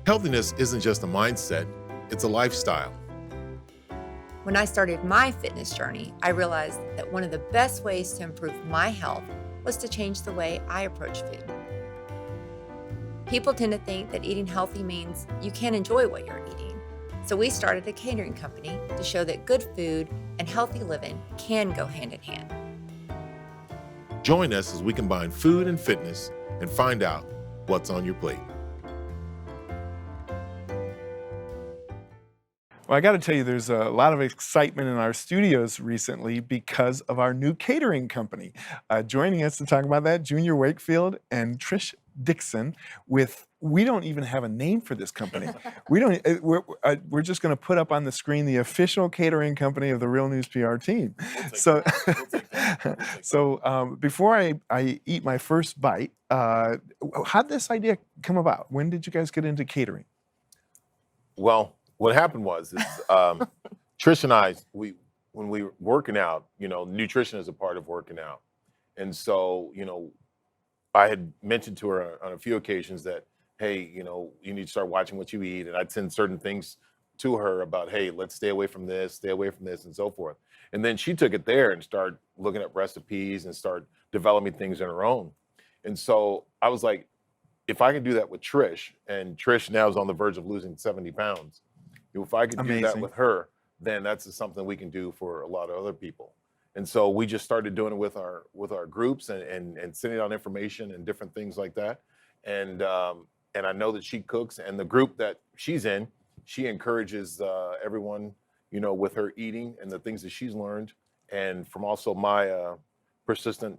Healthiness isn't just a mindset, it's a lifestyle. When I started my fitness journey, I realized that one of the best ways to improve my health was to change the way I approach food. People tend to think that eating healthy means you can't enjoy what you're eating. So we started a catering company to show that good food and healthy living can go hand in hand. Join us as we combine food and fitness and find out what's on your plate. Well, I got to tell you, there's a lot of excitement in our studios recently because of our new catering company. Joining us to talk about that, Junior Wakefield and Trish Dixon we don't even have a name for this company. We're just going to put up on the screen the official catering company of the Real News PR team. So before I eat my first bite, how'd this idea come about? When did you guys get into catering? Well, what happened was Trish and I, when we were working out, nutrition is a part of working out. And so, I had mentioned to her on a few occasions that, hey, you need to start watching what you eat. And I'd send certain things to her about, hey, let's stay away from this, and so forth. And then she took it there and started looking at recipes and start developing things on her own. And so I was like, if I can do that with Trish, and Trish now is on the verge of losing 70 pounds, if I could do that with her, then that's something we can do for a lot of other people. And so we just started doing it with our groups and sending out information and different things like that. And I know that she cooks, and the group that she's in, she encourages everyone, with her eating and the things that she's learned, and from also my persistent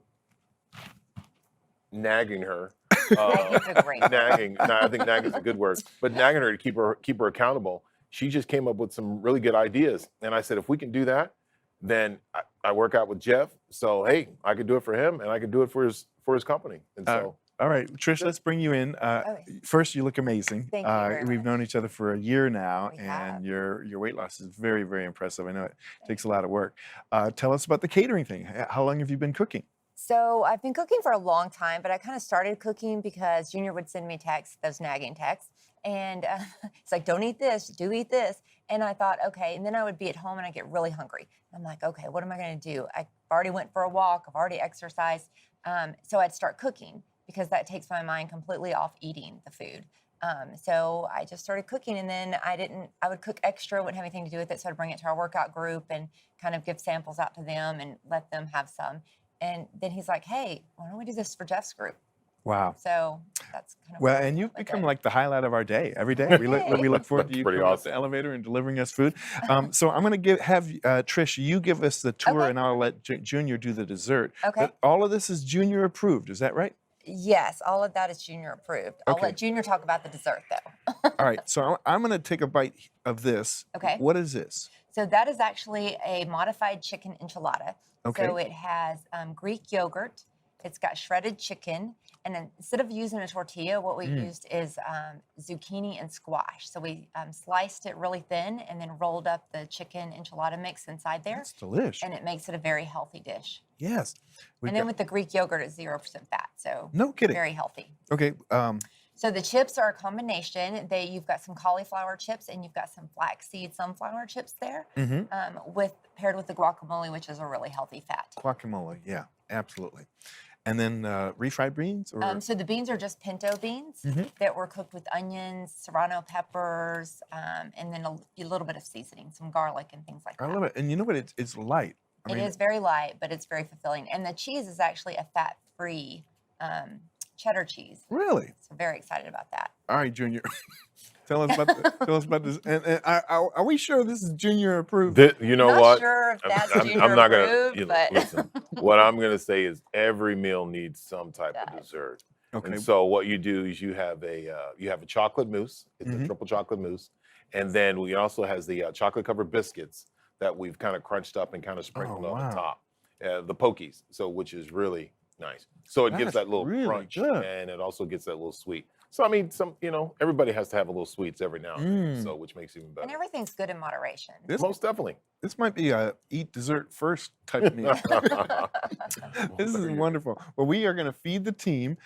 nagging her. Nagging. I think nagging is a good word, but nagging her to keep her accountable. She just came up with some really good ideas, and I said, if we can do that, then I work out with Jeff. So hey, I could do it for him, and I could do it for his company. And so. All right, Trish, let's bring you in. First, you look amazing. Thank you very We've much. known each other for a year now, We and have. your weight loss is very, very impressive. I know it takes a lot of work. Tell us about the catering thing. How long have you been cooking? So I've been cooking for a long time, but I kind of started cooking because Junior would send me texts, those nagging texts. And it's like, don't eat this, do eat this. And I thought, okay. And then I would be at home and I get really hungry. I'm like, okay, what am I going to do? I've already went for a walk. I've already exercised. So I'd start cooking because that takes my mind completely off eating the food. So I just started cooking, and then I would cook extra, wouldn't have anything to do with it. So I'd bring it to our workout group and kind of give samples out to them and let them have some. And then he's like, hey, why don't we do this for Jeff's group? Wow. So that's kind of Well, and you've become like the highlight of our day. Every day we look forward to you coming up the elevator and delivering us food. So I'm going to have Trish, you give us the tour, and I'll let Junior do the dessert. Okay. But all of this is Junior approved. Is that right? Yes, all of that is Junior approved. I'll let Junior talk about the dessert, though. All right. So I'm going to take a bite of this. Okay. What is this? So that is actually a modified chicken enchilada. Okay. So it has Greek yogurt. It's got shredded chicken. And then instead of using a tortilla, what we used is zucchini and squash. So we sliced it really thin and then rolled up the chicken enchilada mix inside there. That's delicious. And it makes it a very healthy dish. Yes. And then with the Greek yogurt, it's 0% fat. So no kidding. Very healthy. Okay. So the chips are a combination. You've got some cauliflower chips and you've got some flaxseed sunflower chips there, paired with the guacamole, which is a really healthy fat. Guacamole, yeah, absolutely. And then refried beans? Or? So the beans are just pinto beans that were cooked with onions, serrano peppers, and then a little bit of seasoning, some garlic and things like that. I love it. And you know what? It's light. It is very light, but it's very fulfilling. And the cheese is actually a fat-free cheddar cheese. Really? So very excited about that. All right, Junior. Tell us about this. And are we sure this is Junior approved? You know Not what? sure if that's Junior I'm not approved, gonna. but Listen, what I'm gonna say is every meal needs some type of dessert. Okay. And so what you do is you have a chocolate mousse. It's a triple chocolate mousse, and then we also has the chocolate covered biscuits that we've kind of crunched up and kind of sprinkled on the top. The pokies, which is really nice. So it gives that little crunch, and it also gets that little sweet. So I mean, everybody has to have a little sweets every now and then, so which makes it even better. And everything's good in moderation. Most definitely. This might be a eat dessert first type meal. This is wonderful. Well, we are going to feed the team.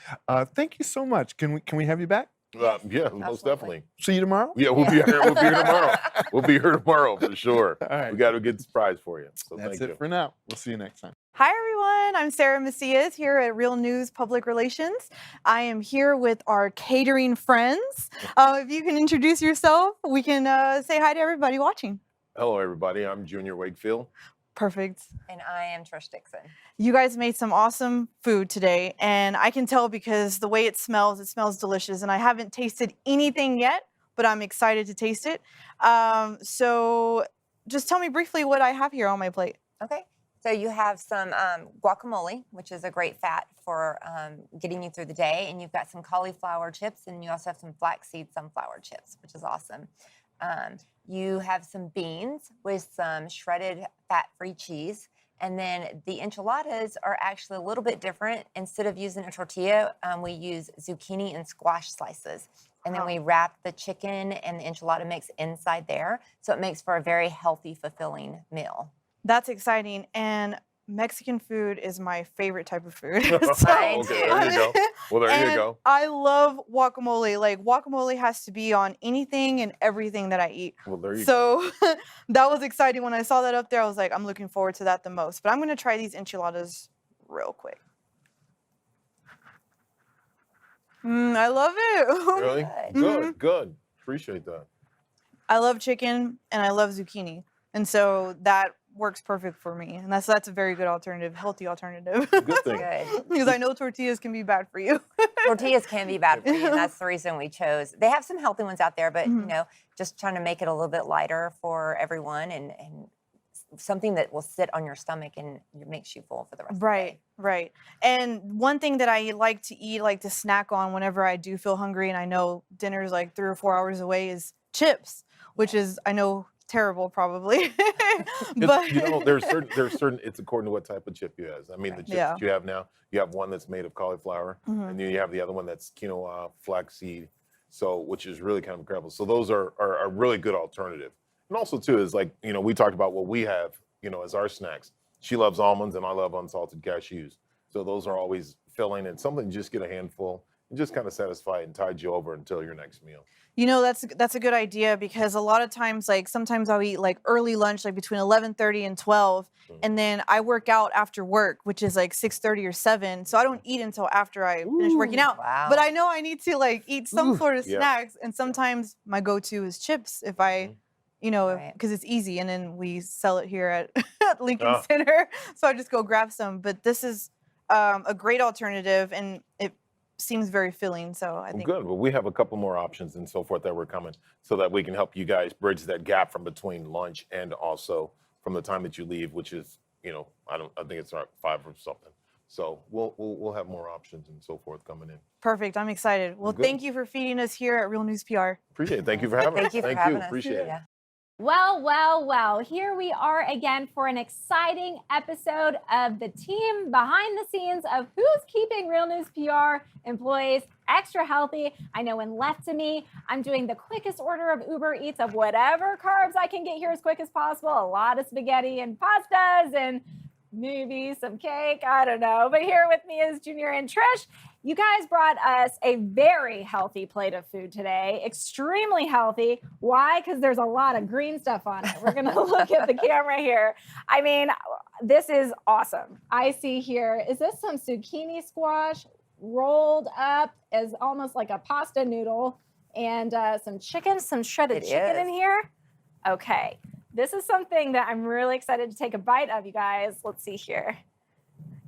Thank you so much. Can we have you back? Yeah, most absolutely. definitely. See you tomorrow. Yeah, we'll be here. We'll be here tomorrow. We'll be here tomorrow for sure. All right. We got a good surprise for you. So That's thank it you. for now. We'll see you next time. Hi, everyone. I'm Sarah Macias here at Real News Public Relations. I am here with our catering friends. If you can introduce yourself, we can say hi to everybody watching. Hello, everybody. I'm Junior Wakefield. Perfect. And I am Trish Dixon. You guys made some awesome food today, and I can tell because the way it smells delicious, and I haven't tasted anything yet, but I'm excited to taste it. So just tell me briefly what I have here on my plate. Okay. So you have some guacamole, which is a great fat for getting you through the day. And you've got some cauliflower chips, and you also have some flaxseed sunflower chips, which is awesome. You have some beans with some shredded fat-free cheese. And then the enchiladas are actually a little bit different. Instead of using a tortilla, we use zucchini and squash slices. And then we wrap the chicken and the enchilada mix inside there. So it makes for a very healthy, fulfilling meal. That's exciting, and Mexican food is my favorite type of food. Mine Okay, too. there you go. Well, there you And go. I love guacamole. Like, guacamole has to be on anything and everything that I eat. Well, there you go. So that was exciting. When I saw that up there, I was like, I'm looking forward to that the most. But I'm going to try these enchiladas real quick. I love it. Really? Good. Good. Appreciate that. I love chicken and I love zucchini. And so that works perfect for me. And that's a very good alternative, healthy alternative. Good thing. Good. Because I know tortillas can be bad for you. Tortillas can be bad for you, and that's the reason we chose. They have some healthy ones out there, but you know, just trying to make it a little bit lighter for everyone, and something that will sit on your stomach and it makes you full for the rest of the day. Right. And one thing that I like to eat, like to snack on whenever I do feel hungry and I know dinner's like 3 or 4 hours away, is chips, which is, I know, terrible probably. But You know, there's certain. It's according to what type of chip you have. I mean, the chips Yeah. that you have now, you have one that's made of cauliflower, Mhm. and then you have the other one that's quinoa, flaxseed, so which is really kind of incredible. So those are a really good alternative. And also too is like, you know, we talked about what we have, you know, as our snacks. She loves almonds and I love unsalted cashews. So those are always filling, and something just get a handful and just kind of satisfy it and tide you over until your next meal. You know, that's a good idea, because a lot of times, like sometimes I'll eat like early lunch, like between 11:30 and 12, and then I work out after work, which is like 6:30 or 7. So I don't eat until after I finish working out. Wow. But I know I need to like eat some sort of Yeah. snacks, and sometimes my go-to is chips if I, you know, Right. because it's easy, and then we sell it here at, at Lincoln Ah. Center. So I just go grab some. But this is a great alternative, and it seems very filling. So I Well, think good. Well, we have a couple more options and so forth that we're coming, so that we can help you guys bridge that gap from between lunch and also from the time that you leave, which is, you know, I think it's around 5 or something. So we'll have more options and so forth coming in. perfect. I'm excited. Well, Good. thank you for feeding us here at Real News PR. Appreciate it. Thank you for having Thank us. you for Thank having you. us. Appreciate it. Yeah. Well, here we are again for an exciting episode of the team behind the scenes of who's keeping Real News PR employees extra healthy. I know when left to me, I'm doing the quickest order of Uber Eats of whatever carbs I can get here as quick as possible. A lot of spaghetti and pastas and maybe some cake. I don't know. But here with me is Junior and Trish. You guys brought us a very healthy plate of food today, extremely healthy. Why? Because there's a lot of green stuff on it. We're going to look at the camera here. I mean, this is awesome. I see here, is this some zucchini squash rolled up as almost like a pasta noodle, and some chicken, some shredded It chicken in is. here? Okay. This is something that I'm really excited to take a bite of, you guys. Let's see here.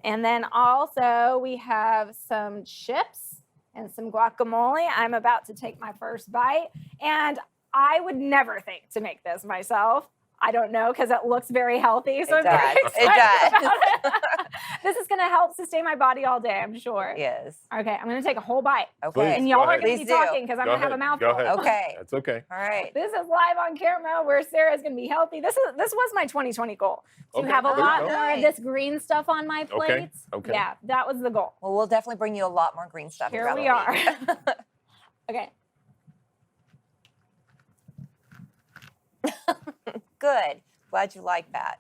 And then also we have some chips and some guacamole. I'm about to take my first bite, and I would never think to make this myself. I don't know, because it looks very healthy. So It I'm very does. It excited does. about it. This is going to help sustain my body all day, I'm sure. Yes. Okay, I'm going to take a whole bite. Okay. And y'all Go are ahead. going to be Please do. talking because I'm Go going to have a ahead. mouthful. Go ahead. Okay. That's okay. All right. This is live on camera where Sarah's going to be healthy. This was my 2020 goal. To Okay, have a there you lot go. more of this green stuff on my plates. okay. Yeah, that was the goal. Well, we'll definitely bring you a lot more green stuff. Here throughout we the are. week. Okay. Good. Glad you like that.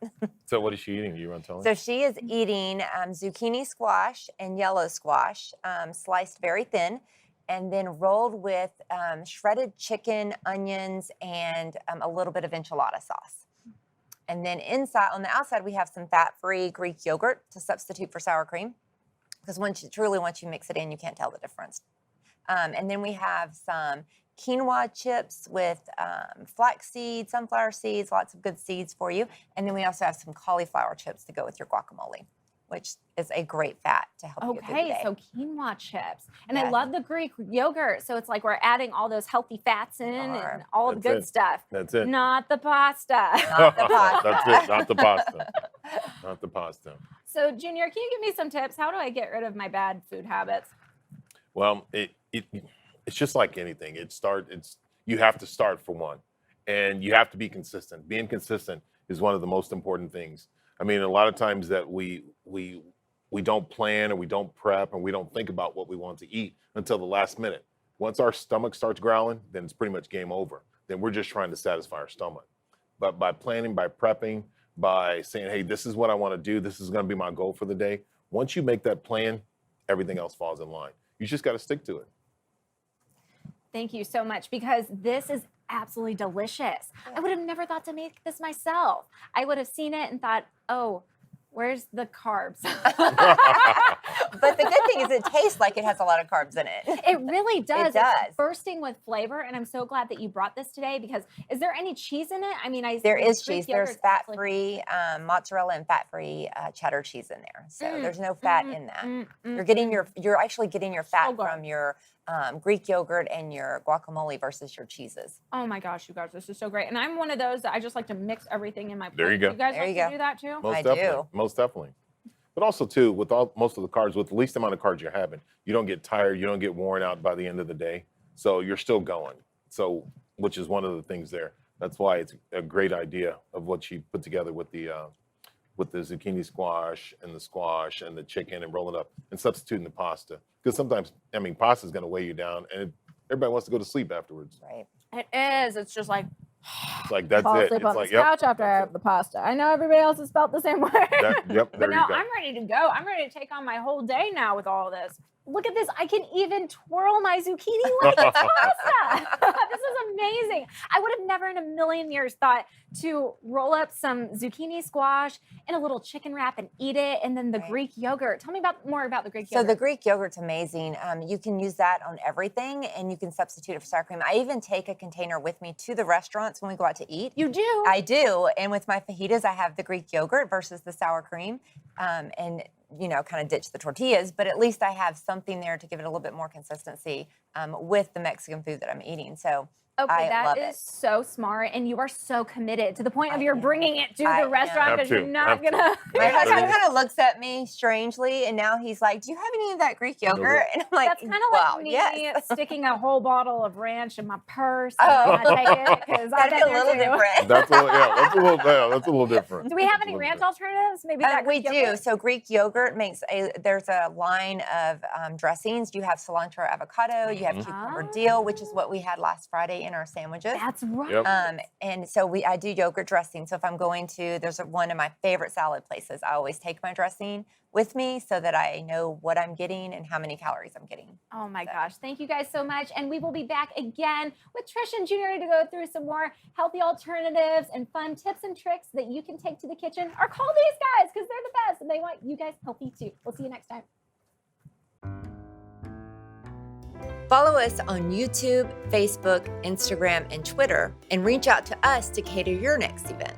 So what is she eating? You want to tell me? So she is eating zucchini squash and yellow squash, sliced very thin. and then rolled with shredded chicken, onions, and a little bit of enchilada sauce. And then on the outside, we have some fat-free Greek yogurt to substitute for sour cream, because once you mix it in, you can't tell the difference. And then we have some quinoa chips with flax seeds, sunflower seeds, lots of good seeds for you. And then we also have some cauliflower chips to go with your guacamole, which is a great fat to help you get through the day. So quinoa chips. And I Yes. love the Greek yogurt. So it's like we're adding all those healthy fats in and all the That's good it. stuff. That's it. Not the pasta. Not the pasta. That's it. Not the pasta. Not the pasta. So Junior, can you give me some tips? How do I get rid of my bad food habits? Well, it's just like anything. You have to start for one, and you have to be consistent. Being consistent is one of the most important things. I mean, a lot of times that we don't plan or we don't prep and we don't think about what we want to eat until the last minute. Once our stomach starts growling, then it's pretty much game over. Then we're just trying to satisfy our stomach. But by planning, by prepping, by saying, hey, this is what I want to do, this is going to be my goal for the day. Once you make that plan, everything else falls in line. You just got to stick to it. Thank you so much, because this is absolutely delicious. I would have never thought to make this myself. I would have seen it and thought, oh, where's the carbs? But the good thing is it tastes like it has a lot of carbs in it. It really does. It does. It's bursting with flavor, and I'm so glad that you brought this today, because is there any cheese in it? I mean, There is Greek cheese. There's yogurt's actually- fat-free mozzarella and fat-free cheddar cheese in there. So there's no fat in that. You're actually getting your fat good. from your Greek yogurt and your guacamole versus your cheeses. Oh my gosh, you guys, this is so great. And I'm one of those that I just like to mix everything in my plate. There you go. You guys There like you to go. do that too? Most I definitely. do. Most definitely. But also too, with most of the carbs, with the least amount of carbs you're having, you don't get tired, you don't get worn out by the end of the day. So you're still going. So, which is one of the things there. That's why it's a great idea of what you put together with the zucchini squash and the chicken and rolling up and substituting the pasta. Because sometimes, I mean, pasta is going to weigh you down, and everybody wants to go to sleep afterwards. Right. It is. It's just like It's like that's fall it. asleep It's on like this couch after I have the pasta. I know everybody else is spelled the same way. Yep. But There you now go. I'm ready to go. I'm ready to take on my whole day now with all this. Look at this. I can even twirl my zucchini like it's pasta. This is amazing. I would have never in a million years thought to roll up some zucchini squash in a little chicken wrap and eat it. And then the Right. Greek yogurt. Tell me more about the Greek So yogurt. the Greek yogurt's amazing. You can use that on everything, and you can substitute it for sour cream. I even take a container with me to the restaurants when we go out to eat. You do? I do. And with my fajitas, I have the Greek yogurt versus the sour cream, and kind of ditch the tortillas. But at least I have something there to give it a little bit more consistency with the Mexican food that I'm eating. So Okay, I that love is it. so smart, and you are so committed to the point of I you're am. bringing it to I the am. restaurant Have because you're to, not have to. gonna. My husband Yeah. kind of looks at me strangely, and now he's like, "Do you have any of that Greek yogurt?" And I'm like, That's kind of "Well, like me yes." sticking a whole bottle of ranch in my purse. Oh. And I take it because I've That'd been be a there little too. different. That's a little different. Do we have That's a any little ranch different. alternatives? Maybe We Greek do. yogurt? So Greek yogurt there's a line of dressings. You have cilantro avocado, you have cucumber dill, which is what we had last Friday in our sandwiches. That's right. Yep. And so I do yogurt dressing. So if I'm going to, there's one of my favorite salad places, I always take my dressing with me so that I know what I'm getting and how many calories I'm getting. Oh my gosh. Thank you guys so much. And we will be back again with Trish and Junior to go through some more healthy alternatives and fun tips and tricks that you can take to the kitchen, or call these guys because they're the best and they want you guys healthy too. We'll see you next time. Follow us on YouTube, Facebook, Instagram, and Twitter, and reach out to us to cater your next event.